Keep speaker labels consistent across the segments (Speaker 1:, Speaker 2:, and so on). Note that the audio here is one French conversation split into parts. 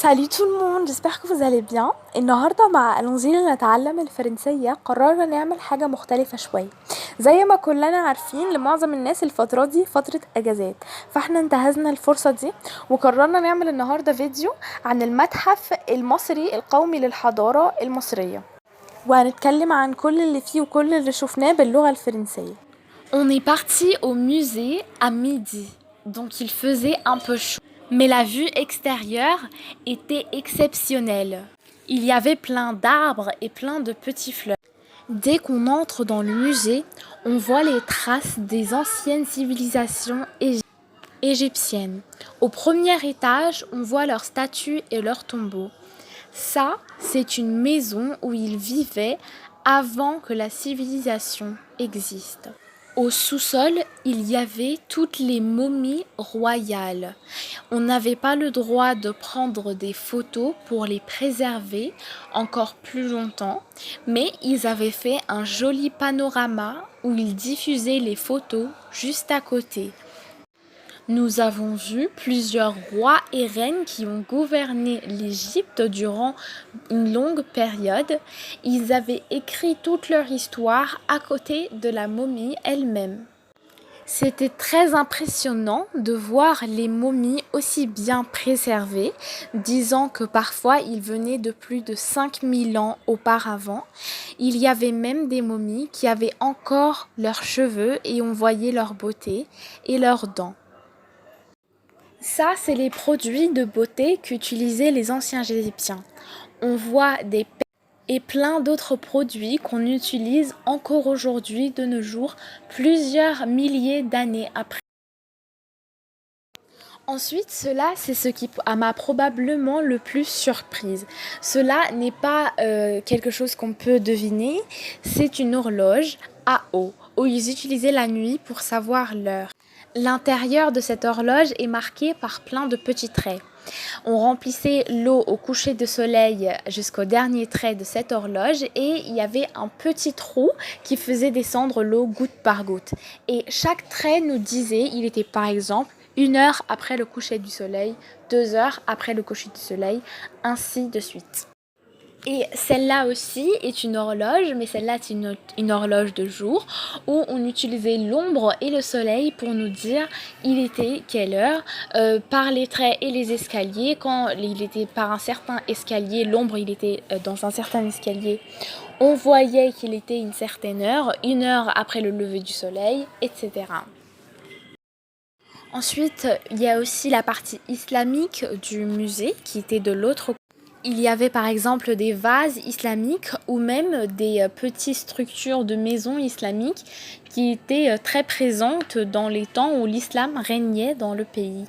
Speaker 1: سالي tout le monde, j'espère que vous allez bien. النهاردة مع ألونزينا نتعلم الفرنسية قررنا نعمل حاجة مختلفة شوية. زي ما كلنا عارفين لمعظم الناس الفترة دي فترة أجازات، فاحنا انتهزنا الفرصة دي وقررنا نعمل النهاردة فيديو عن المتحف المصري القومي للحضارة المصرية، وهنتكلم عن كل اللي فيه وكل اللي شفناه باللغة الفرنسية.
Speaker 2: On est parti au musée à midi, donc il faisait un peu chaud. Mais la vue extérieure était exceptionnelle. Il y avait plein d'arbres et plein de petits fleurs. Dès qu'on entre dans le musée, on voit les traces des anciennes civilisations égyptiennes. Au premier étage, on voit leurs statues et leurs tombeaux. Ça, c'est une maison où ils vivaient avant que la civilisation existe. Au sous-sol, il y avait toutes les momies royales. On n'avait pas le droit de prendre des photos pour les préserver encore plus longtemps, mais ils avaient fait un joli panorama où ils diffusaient les photos juste à côté. Nous avons vu plusieurs rois et reines qui ont gouverné l'Égypte durant une longue période. Ils avaient écrit toute leur histoire à côté de la momie elle-même. C'était très impressionnant de voir les momies aussi bien préservées, disant que parfois ils venaient de plus de 5000 ans auparavant. Il y avait même des momies qui avaient encore leurs cheveux et on voyait leur beauté et leurs dents. Ça, c'est les produits de beauté qu'utilisaient les anciens Égyptiens. On voit des perles et plein d'autres produits qu'on utilise encore aujourd'hui de nos jours, plusieurs milliers d'années après. Ensuite, cela, c'est ce qui m'a probablement le plus surprise. Cela n'est pas quelque chose qu'on peut deviner, c'est une horloge à eau, où ils utilisaient la nuit pour savoir l'heure. L'intérieur de cette horloge est marqué par plein de petits traits. On remplissait l'eau au coucher de soleil jusqu'au dernier trait de cette horloge et il y avait un petit trou qui faisait descendre l'eau goutte par goutte. Et chaque trait nous disait, il était par exemple 1 heure après le coucher du soleil, 2 heures après le coucher du soleil, ainsi de suite. Et celle-là aussi est une horloge, mais celle-là c'est une horloge de jour où on utilisait l'ombre et le soleil pour nous dire il était quelle heure par les traits et les escaliers. Quand il était par un certain escalier, l'ombre il était dans un certain escalier, on voyait qu'il était une certaine heure, 1 heure après le lever du soleil, etc. Ensuite, il y a aussi la partie islamique du musée qui était de l'autre côté. Il y avait par exemple des vases islamiques ou même des petites structures de maisons islamiques qui étaient très présentes dans les temps où l'islam régnait dans le pays.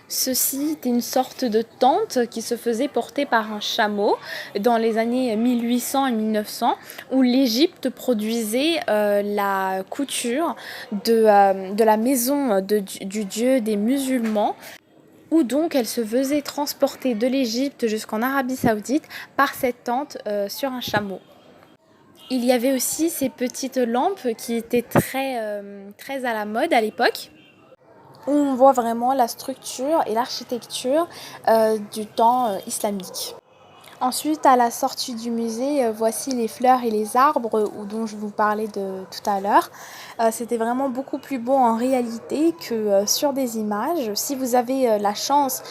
Speaker 2: Ceci était une sorte de tente qui se faisait porter par un chameau dans les années 1800 et 1900 où l'Égypte produisait la couture de la maison du dieu des musulmans, où donc elle se faisait transporter de l'Égypte jusqu'en Arabie Saoudite par cette tente sur un chameau. Il y avait aussi ces petites lampes qui étaient très à la mode à l'époque,
Speaker 1: où on voit vraiment la structure et l'architecture du temps islamique. Ensuite, à la sortie du musée, voici les fleurs et les arbres dont je vous parlais de tout à l'heure. C'était vraiment beaucoup plus beau en réalité que sur des images. Si vous avez la chance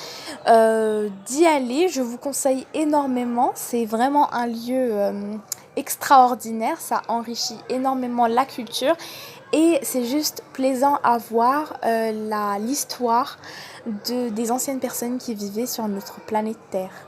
Speaker 1: d'y aller, je vous conseille énormément. C'est vraiment un lieu extraordinaire, ça enrichit énormément la culture et c'est juste plaisant à voir l'histoire des anciennes personnes qui vivaient sur notre planète Terre.